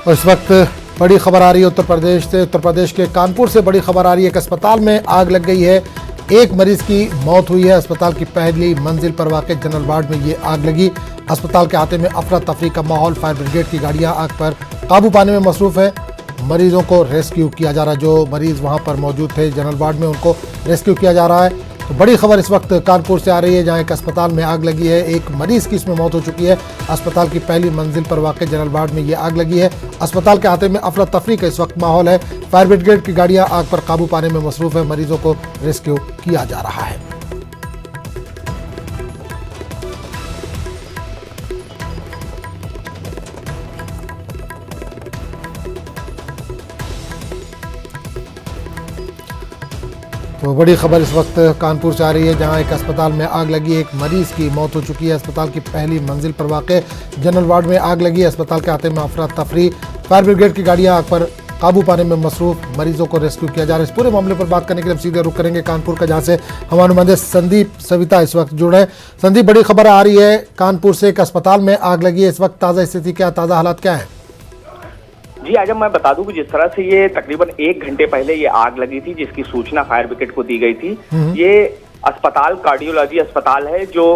और इस वक्त बड़ी खबर आ रही है उत्तर प्रदेश से। उत्तर प्रदेश के कानपुर से बड़ी खबर आ रही है कि अस्पताल में आग लग गई है। एक मरीज की मौत हुई है। अस्पताल की पहली मंजिल पर वाक़ जनरल वार्ड में ये आग लगी। अस्पताल के आते में अफरा तफरी का माहौल। फायर ब्रिगेड की गाड़ियां आग पर काबू पाने में मसरूफ़ है। मरीजों को रेस्क्यू किया जा रहा है। जो मरीज वहां पर मौजूद थे जनरल वार्ड में, उनको रेस्क्यू किया जा रहा है। तो बड़ी खबर इस वक्त कानपुर से आ रही है, जहां एक अस्पताल में आग लगी है। एक मरीज की इसमें मौत हो चुकी है। अस्पताल की पहली मंजिल पर वाक़ जनरल वार्ड में ये आग लगी है। अस्पताल के आते में अफरा तफरी का इस वक्त माहौल है। फायर ब्रिगेड की गाड़ियां आग पर काबू पाने में मसरूफ़ है। मरीजों को रेस्क्यू किया जा रहा है। तो बड़ी खबर इस वक्त कानपुर से आ रही है, जहां एक अस्पताल में आग लगी है। एक मरीज की मौत हो चुकी है। अस्पताल की पहली मंजिल पर वाक़ जनरल वार्ड में आग लगी है। अस्पताल के आते में अफरा तफरी। फायर ब्रिगेड की गाड़ियां आग पर काबू पाने में मसरूफ़। मरीजों को रेस्क्यू किया जा रहा है। इस पूरे मामले पर बात करने के लिए हम सीधे रुख करेंगे कानपुर का, जहां से हमारे नुमाइंदे संदीप सविता इस वक्त जुड़ रहे हैं। संदीप, बड़ी खबर आ रही है कानपुर से, एक अस्पताल में आग लगी है। इस वक्त ताज़ा स्थिति क्या, ताज़ा हालात क्या है? जी आजम, मैं बता दूं कि जिस तरह से ये तकरीबन 1 घंटे पहले ये आग लगी थी, जिसकी सूचना फायर ब्रिगेड को दी गई थी। ये अस्पताल कार्डियोलॉजी अस्पताल है, जो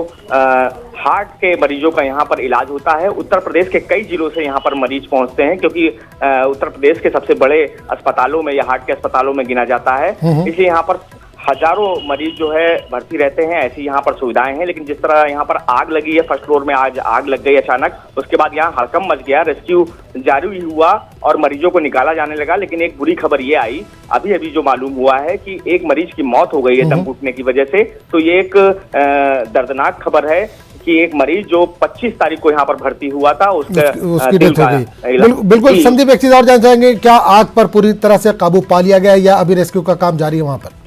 हार्ट के मरीजों का यहाँ पर इलाज होता है। उत्तर प्रदेश के कई जिलों से यहाँ पर मरीज पहुँचते हैं, क्योंकि उत्तर प्रदेश के सबसे बड़े अस्पतालों में या हार्ट के अस्पतालों में गिना जाता है। इसलिए यहाँ पर हजारों मरीज जो है भर्ती रहते हैं। ऐसी यहाँ पर सुविधाएं हैं। लेकिन जिस तरह यहाँ पर आग लगी है, फर्स्ट फ्लोर में आज आग लग गई अचानक, उसके बाद यहाँ हड़कंप मच गया। रेस्क्यू जारी हुआ और मरीजों को निकाला जाने लगा। लेकिन एक बुरी खबर ये आई, अभी अभी जो मालूम हुआ है कि एक मरीज की मौत हो गई है दम घुटने की वजह से। तो ये एक दर्दनाक खबर है कि एक मरीज जो 25 तारीख को यहाँ पर भर्ती हुआ था, उसकी डेथ हो गई। बिल्कुल संदीप, एक चीज और जानना चाहेंगे, क्या आग पर पूरी तरह से काबू पा लिया गया या अभी रेस्क्यू का काम जारी है वहां पर?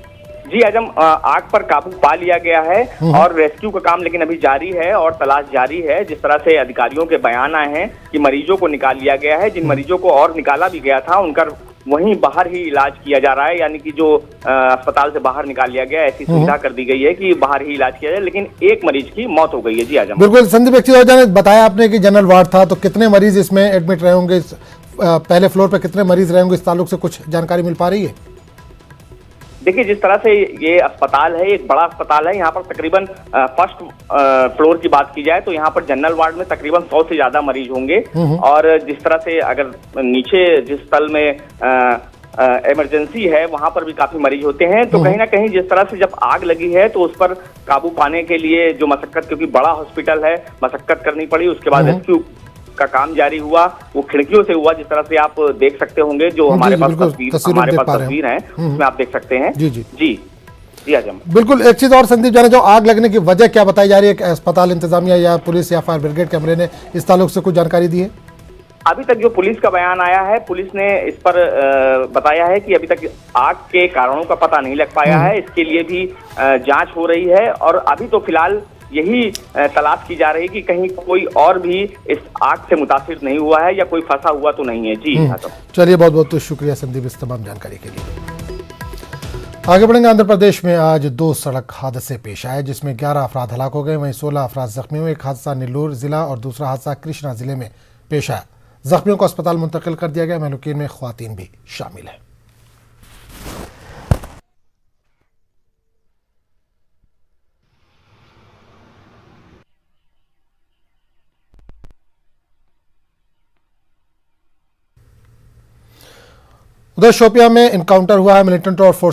जी आजम, आग पर काबू पा लिया गया है और रेस्क्यू का काम लेकिन अभी जारी है और तलाश जारी है। जिस तरह से अधिकारियों के बयान आए हैं कि मरीजों को निकाल लिया गया है। जिन मरीजों को और निकाला भी गया था, उनका वहीं बाहर ही इलाज किया जा रहा है। यानी कि जो अस्पताल से बाहर निकाल लिया गया, ऐसी सुविधा कर दी गई है कि बाहर ही इलाज किया जाए। लेकिन एक मरीज की मौत हो गई है। जी आजम, बिल्कुल संदीप, एक चीज और जाने, बताया आपने कि जनरल वार्ड था, तो कितने मरीज इसमें एडमिट रहे होंगे? पहले फ्लोर पर कितने मरीज रहे होंगे? इस ताल्लुक से कुछ जानकारी मिल पा रही है? देखिए, जिस तरह से ये अस्पताल है, एक बड़ा अस्पताल है। यहाँ पर तकरीबन फर्स्ट फ्लोर की बात की जाए तो यहाँ पर जनरल वार्ड में तकरीबन 100 से ज्यादा मरीज होंगे। और जिस तरह से अगर नीचे जिस तल में इमरजेंसी है, वहां पर भी काफी मरीज होते हैं। तो कहीं ना कहीं जिस तरह से जब आग लगी है, तो उस पर काबू पाने के लिए जो मशक्कत, क्योंकि बड़ा हॉस्पिटल है, मशक्कत करनी पड़ी। उसके बाद रेस्क्यू का काम जारी हुआ, वो खिड़कियों से हुआ। जिस तरह से आप देख सकते होंगे, जो हमारे पास तस्वीर है, उसमें आप देख सकते हैं। जी जी जी जी आजम, बिल्कुल। एक चीज और संदीप जाने, जो आग लगने की वजह क्या बताई जा रही है? अस्पताल इंतजामिया या पुलिस या फायर ब्रिगेड के अमले ने इस ताल्लुक से कुछ जानकारी दी है? अभी तक जो पुलिस का बयान आया है, पुलिस ने इस पर बताया है कि अभी तक आग के कारणों का पता नहीं लग पाया है। इसके लिए भी जांच हो रही है और अभी तो फिलहाल यही तलाश की जा रही है कि कहीं कोई और भी इस आग से मुतासिर नहीं हुआ है या कोई फंसा हुआ तो नहीं है। जी चलिए, बहुत बहुत शुक्रिया संदीप इस तमाम जानकारी के लिए। आगे बढ़ेंगे। आंध्र प्रदेश में आज 2 सड़क हादसे पेश आए, जिसमें 11 अफराद हलाक हो गए, वहीं 16 अफराद जख्मी हुए। एक हादसा नेल्लोर जिला और दूसरा हादसा कृष्णा जिले में पेश आया। जख्मियों को अस्पताल मुंतकिल कर दिया गया। महलूकीन में ख्वातीन भी शामिल है। उधर शोपियां में इनकाउंटर हुआ है। मिलिटेंट और